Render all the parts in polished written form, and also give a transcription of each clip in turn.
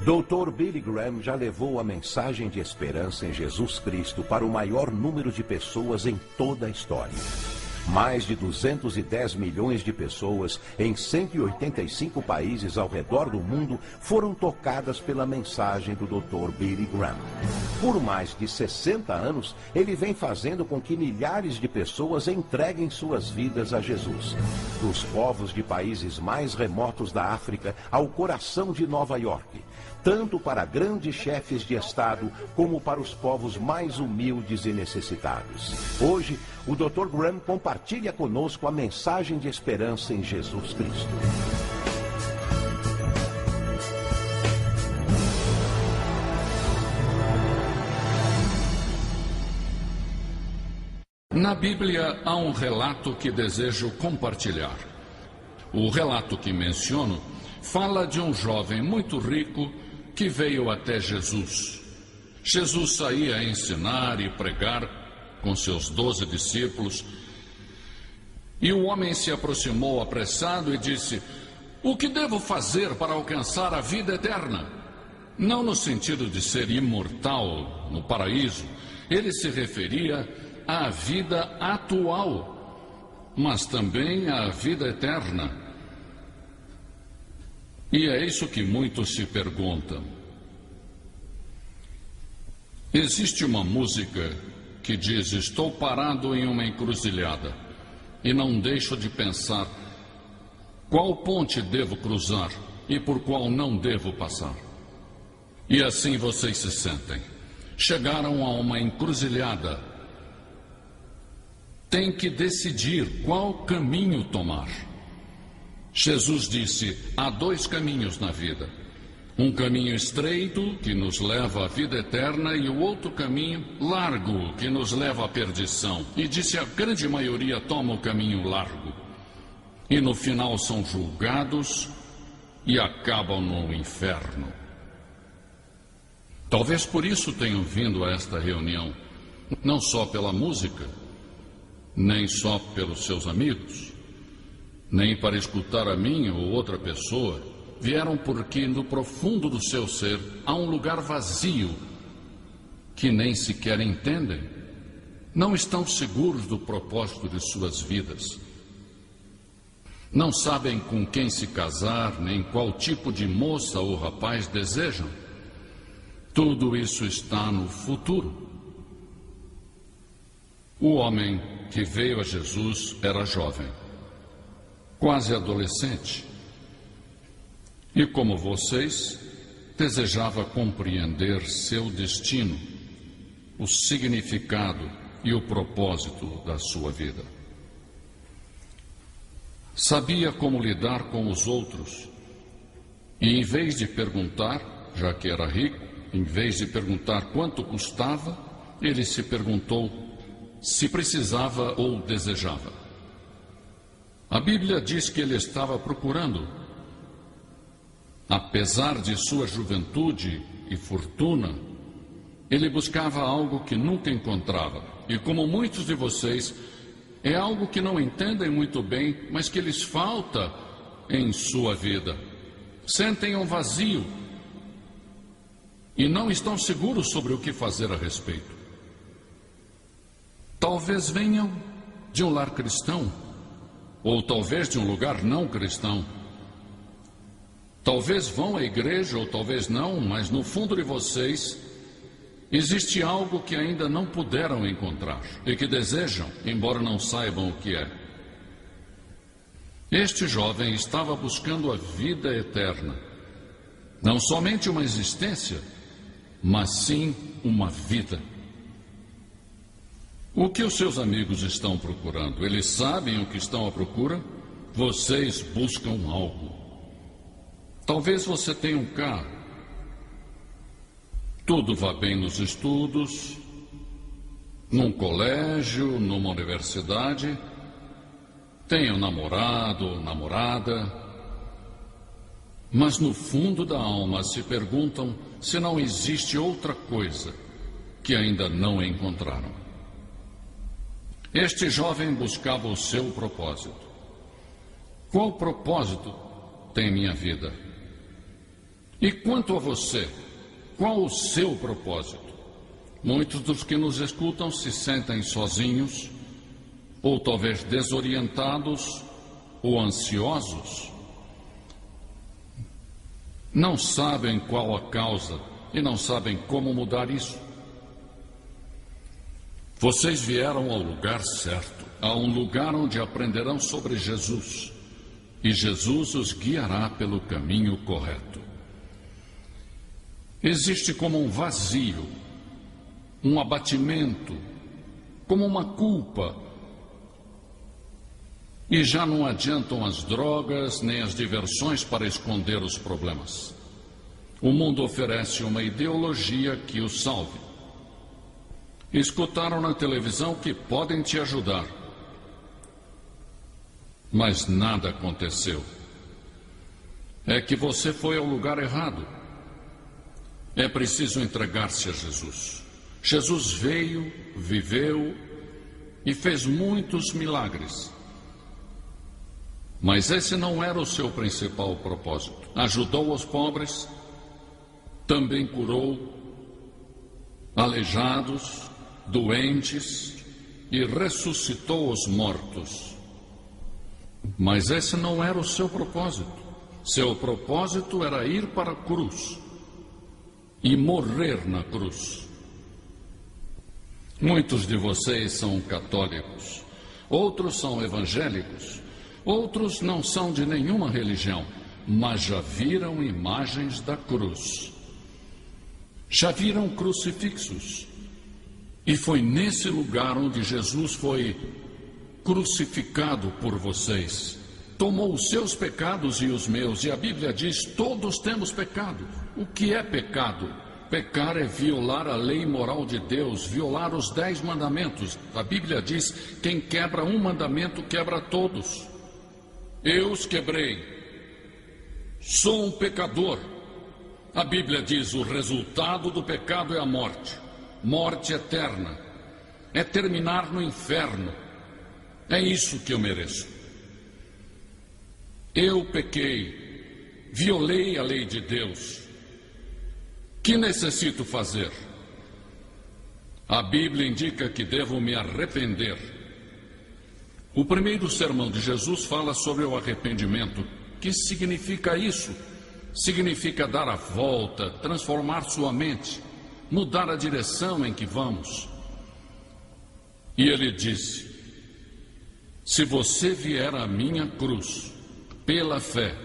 Dr. Billy Graham já levou a mensagem de esperança em Jesus Cristo para o maior número de pessoas em toda a história. Mais de 210 milhões de pessoas em 185 países ao redor do mundo foram tocadas pela mensagem do Dr. Billy Graham. Por mais de 60 anos, ele vem fazendo com que milhares de pessoas entreguem suas vidas a Jesus. Dos povos de países mais remotos da África ao coração de Nova York, tanto para grandes chefes de Estado como para os povos mais humildes e necessitados. Hoje, o Dr. Graham compartilha conosco a mensagem de esperança em Jesus Cristo. Na Bíblia há um relato que desejo compartilhar. O relato que menciono fala de um jovem muito rico que veio até Jesus. Jesus saía a ensinar e pregar com seus 12 discípulos, e o homem se aproximou apressado e disse: "O que devo fazer para alcançar a vida eterna?" Não no sentido de ser imortal no paraíso, ele se referia à vida atual, mas também à vida eterna. E é isso que muitos se perguntam. Existe uma música que diz: "Estou parado em uma encruzilhada e não deixo de pensar qual ponte devo cruzar e por qual não devo passar." E assim vocês se sentem. Chegaram a uma encruzilhada. Tem que decidir qual caminho tomar. Jesus disse: há dois caminhos na vida. Um caminho estreito, que nos leva à vida eterna, e o outro caminho largo, que nos leva à perdição. E disse: a grande maioria toma o caminho largo. E no final são julgados e acabam no inferno. Talvez por isso tenham vindo a esta reunião, não só pela música, nem só pelos seus amigos, nem para escutar a mim ou outra pessoa. Vieram porque no profundo do seu ser há um lugar vazio que nem sequer entendem. Não estão seguros do propósito de suas vidas. Não sabem com quem se casar, nem qual tipo de moça ou rapaz desejam. Tudo isso está no futuro. O homem que veio a Jesus era jovem, quase adolescente, e como vocês, desejava compreender seu destino, o significado e o propósito da sua vida. Sabia como lidar com os outros, e em vez de perguntar, já que era rico, em vez de perguntar quanto custava, ele se perguntou se precisava ou desejava. A Bíblia diz que ele estava procurando. Apesar de sua juventude e fortuna, ele buscava algo que nunca encontrava. E como muitos de vocês, é algo que não entendem muito bem, mas que lhes falta em sua vida. Sentem um vazio e não estão seguros sobre o que fazer a respeito. Talvez venham de um lar cristão, ou talvez de um lugar não cristão. Talvez vão à igreja, ou talvez não, mas no fundo de vocês existe algo que ainda não puderam encontrar e que desejam, embora não saibam o que é. Este jovem estava buscando a vida eterna, não somente uma existência, mas sim uma vida. O que os seus amigos estão procurando? Eles sabem o que estão à procura? Vocês buscam algo. Talvez você tenha um carro. Tudo vá bem nos estudos, num colégio, numa universidade. Tenha um namorado ou namorada. Mas no fundo da alma se perguntam se não existe outra coisa que ainda não encontraram. Este jovem buscava o seu propósito. Qual propósito tem minha vida? E quanto a você, qual o seu propósito? Muitos dos que nos escutam se sentem sozinhos, ou talvez desorientados ou ansiosos. Não sabem qual a causa e não sabem como mudar isso. Vocês vieram ao lugar certo, a um lugar onde aprenderão sobre Jesus, e Jesus os guiará pelo caminho correto. Existe como um vazio, um abatimento, como uma culpa. E já não adiantam as drogas nem as diversões para esconder os problemas. O mundo oferece uma ideologia que os salve. Escutaram na televisão que podem te ajudar. Mas nada aconteceu. É que você foi ao lugar errado. É preciso entregar-se a Jesus. Jesus veio, viveu e fez muitos milagres. Mas esse não era o seu principal propósito. Ajudou os pobres, também curou aleijados, doentes e ressuscitou os mortos. Mas esse não era o seu propósito. Seu propósito era ir para a cruz e morrer na cruz. Muitos de vocês são católicos, outros são evangélicos, outros não são de nenhuma religião, mas já viram imagens da cruz. Já viram crucifixos. E foi nesse lugar onde Jesus foi crucificado por vocês. Tomou os seus pecados e os meus. E a Bíblia diz, todos temos pecado. O que é pecado? Pecar é violar a lei moral de Deus, violar os 10 mandamentos. A Bíblia diz, quem quebra um mandamento, quebra todos. Eu os quebrei. Sou um pecador. A Bíblia diz, o resultado do pecado é a morte. Morte eterna. É terminar no inferno. É isso que eu mereço. Eu pequei. Violei a lei de Deus. Que necessito fazer? A Bíblia indica que devo me arrepender. O primeiro sermão de Jesus fala sobre o arrependimento. Que significa isso? Significa dar a volta, transformar sua mente, mudar a direção em que vamos. E ele disse, se você vier à minha cruz, pela fé,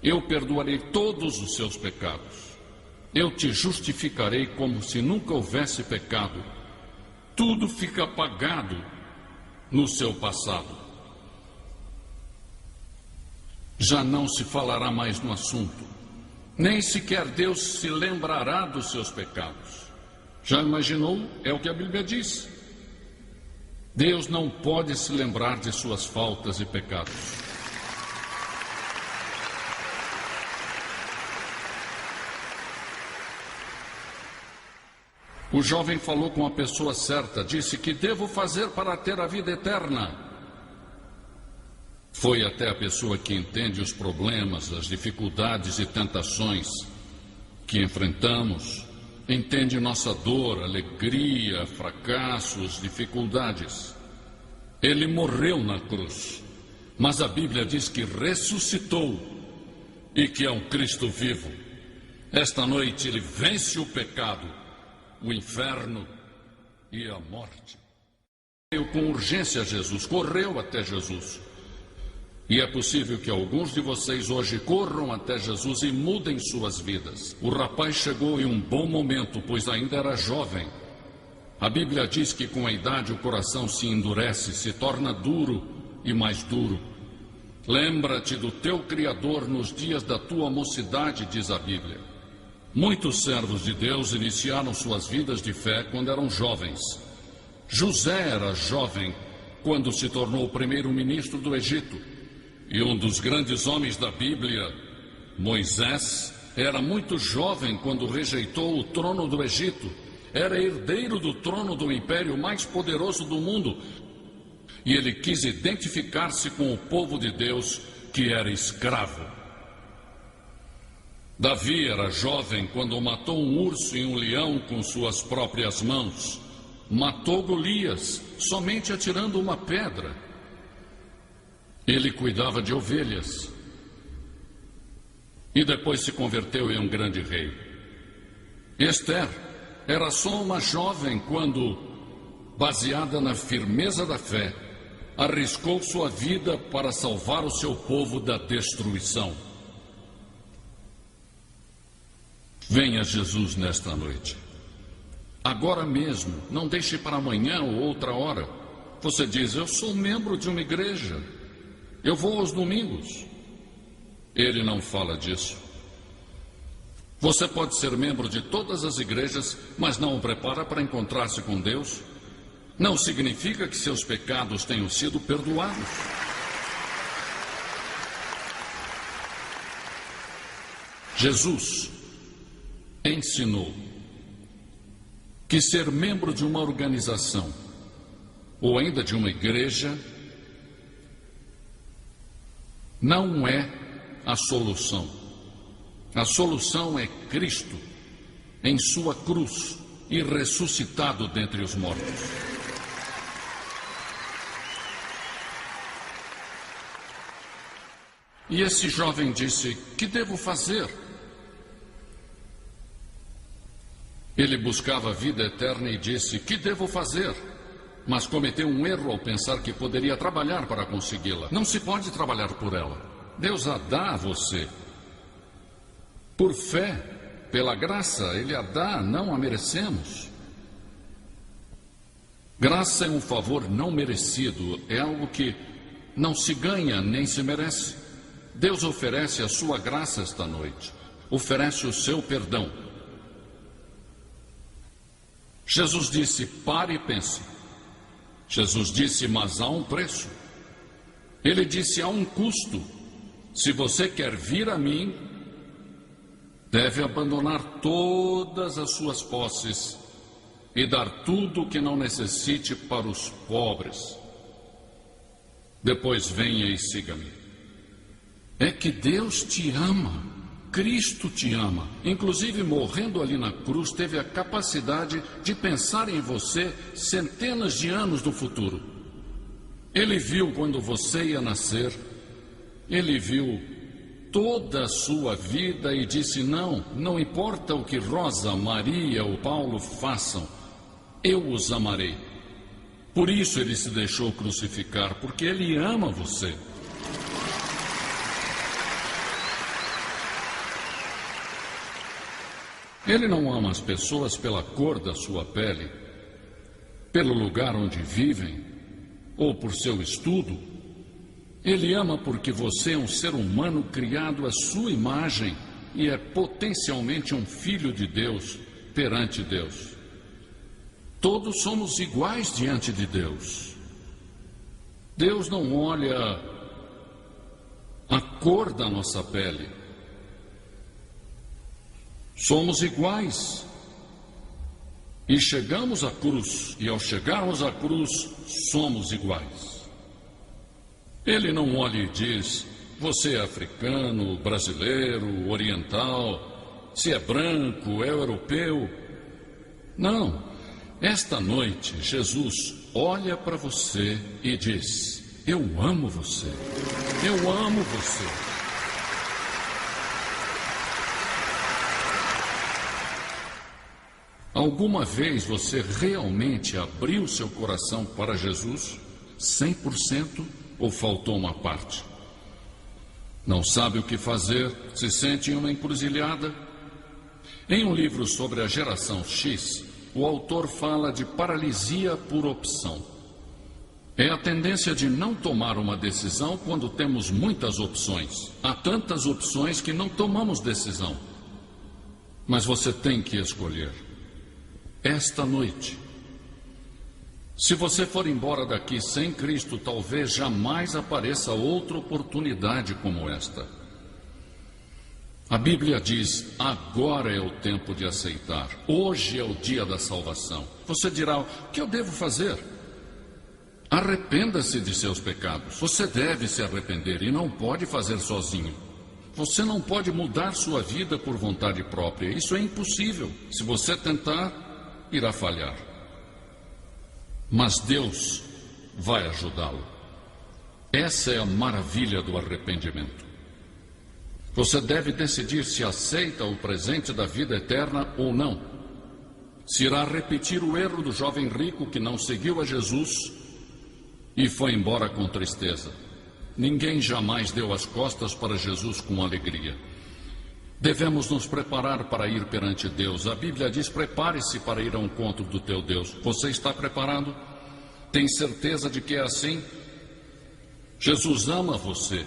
eu perdoarei todos os seus pecados. Eu te justificarei como se nunca houvesse pecado. Tudo fica apagado no seu passado. Já não se falará mais no assunto. Nem sequer Deus se lembrará dos seus pecados. Já imaginou? É o que a Bíblia diz. Deus não pode se lembrar de suas faltas e pecados. O jovem falou com a pessoa certa, disse, que devo fazer para ter a vida eterna? Foi até a pessoa que entende os problemas, as dificuldades e tentações que enfrentamos, entende nossa dor, alegria, fracassos, dificuldades. Ele morreu na cruz, mas a Bíblia diz que ressuscitou e que é um Cristo vivo. Esta noite ele vence o pecado, o inferno e a morte. Veio com urgência a Jesus, correu até Jesus. E é possível que alguns de vocês hoje corram até Jesus e mudem suas vidas. O rapaz chegou em um bom momento, pois ainda era jovem. A Bíblia diz que com a idade o coração se endurece, se torna duro e mais duro. Lembra-te do teu Criador nos dias da tua mocidade, diz a Bíblia. Muitos servos de Deus iniciaram suas vidas de fé quando eram jovens. José era jovem quando se tornou o primeiro-ministro do Egito. E um dos grandes homens da Bíblia, Moisés, era muito jovem quando rejeitou o trono do Egito. Era herdeiro do trono do império mais poderoso do mundo. E ele quis identificar-se com o povo de Deus que era escravo. Davi era jovem quando matou um urso e um leão com suas próprias mãos. Matou Golias somente atirando uma pedra. Ele cuidava de ovelhas. E depois se converteu em um grande rei. Esther era só uma jovem quando, baseada na firmeza da fé, arriscou sua vida para salvar o seu povo da destruição. Venha Jesus nesta noite. Agora mesmo, não deixe para amanhã ou outra hora. Você diz, eu sou membro de uma igreja. Eu vou aos domingos. Ele não fala disso. Você pode ser membro de todas as igrejas, mas não o prepara para encontrar-se com Deus. Não significa que seus pecados tenham sido perdoados. Jesus ensinou que ser membro de uma organização ou ainda de uma igreja não é a solução. A solução é Cristo em sua cruz e ressuscitado dentre os mortos. E esse jovem disse, que devo fazer? Ele buscava a vida eterna e disse, que devo fazer? Mas cometeu um erro ao pensar que poderia trabalhar para consegui-la. Não se pode trabalhar por ela. Deus a dá a você. Por fé, pela graça, Ele a dá, não a merecemos. Graça é um favor não merecido, é algo que não se ganha nem se merece. Deus oferece a sua graça esta noite, oferece o seu perdão. Jesus disse, pare e pense. Jesus disse, mas há um preço. Ele disse, há um custo. Se você quer vir a mim, deve abandonar todas as suas posses e dar tudo o que não necessite para os pobres. Depois venha e siga-me. É que Deus te ama. Cristo te ama. Inclusive, morrendo ali na cruz, teve a capacidade de pensar em você centenas de anos no futuro. Ele viu quando você ia nascer. Ele viu toda a sua vida e disse, não importa o que Rosa, Maria ou Paulo façam, eu os amarei. Por isso ele se deixou crucificar, porque ele ama você. Ele não ama as pessoas pela cor da sua pele, pelo lugar onde vivem, ou por seu estudo. Ele ama porque você é um ser humano criado à sua imagem e é potencialmente um filho de Deus perante Deus. Todos somos iguais diante de Deus. Deus não olha a cor da nossa pele. Somos iguais. E chegamos à cruz, e ao chegarmos à cruz, somos iguais. Ele não olha e diz, você é africano, brasileiro, oriental, se é branco, é europeu. Não. Esta noite, Jesus olha para você e diz, eu amo você. Eu amo você. Alguma vez você realmente abriu seu coração para Jesus? 100% ou faltou uma parte? Não sabe o que fazer? Se sente em uma encruzilhada? Em um livro sobre a geração X, o autor fala de paralisia por opção. É a tendência de não tomar uma decisão quando temos muitas opções. Há tantas opções que não tomamos decisão. Mas você tem que escolher. Esta noite, se você for embora daqui sem Cristo, talvez jamais apareça outra oportunidade como esta. A Bíblia diz, agora é o tempo de aceitar. Hoje é o dia da salvação. Você dirá, o que eu devo fazer? Arrependa-se de seus pecados. Você deve se arrepender e não pode fazer sozinho. Você não pode mudar sua vida por vontade própria. Isso é impossível. Se você tentar, irá falhar. Mas Deus vai ajudá-lo. Essa é a maravilha do arrependimento. Você deve decidir se aceita o presente da vida eterna ou não. Se irá repetir o erro do jovem rico que não seguiu a Jesus e foi embora com tristeza. Ninguém jamais deu as costas para Jesus com alegria. Devemos nos preparar para ir perante Deus. A Bíblia diz: prepare-se para ir ao encontro do teu Deus. Você está preparado? Tem certeza de que é assim? Jesus ama você.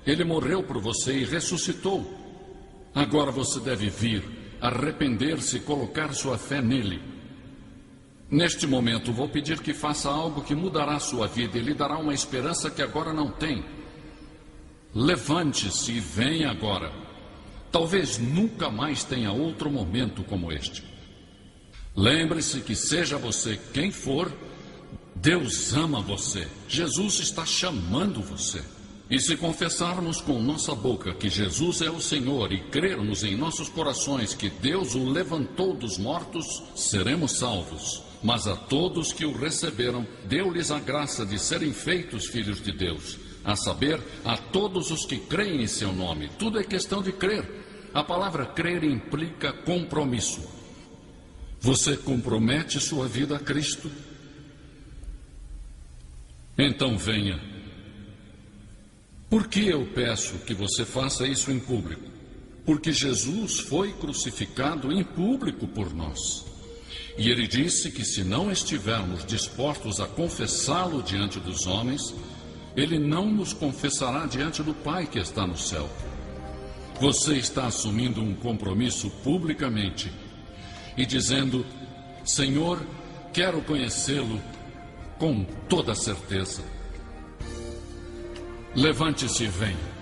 Ele morreu por você e ressuscitou. Agora você deve vir, arrepender-se e colocar sua fé nele. Neste momento, vou pedir que faça algo que mudará sua vida e lhe dará uma esperança que agora não tem. Levante-se e venha agora. Talvez nunca mais tenha outro momento como este. Lembre-se que, seja você quem for, Deus ama você. Jesus está chamando você. E se confessarmos com nossa boca que Jesus é o Senhor e crermos em nossos corações que Deus o levantou dos mortos, seremos salvos. Mas a todos que o receberam, deu-lhes a graça de serem feitos filhos de Deus. A saber, a todos os que creem em seu nome. Tudo é questão de crer. A palavra crer implica compromisso. Você compromete sua vida a Cristo? Então venha. Por que eu peço que você faça isso em público? Porque Jesus foi crucificado em público por nós. E ele disse que se não estivermos dispostos a confessá-lo diante dos homens, ele não nos confessará diante do Pai que está no céu. Você está assumindo um compromisso publicamente e dizendo: Senhor, quero conhecê-lo com toda certeza. Levante-se e venha.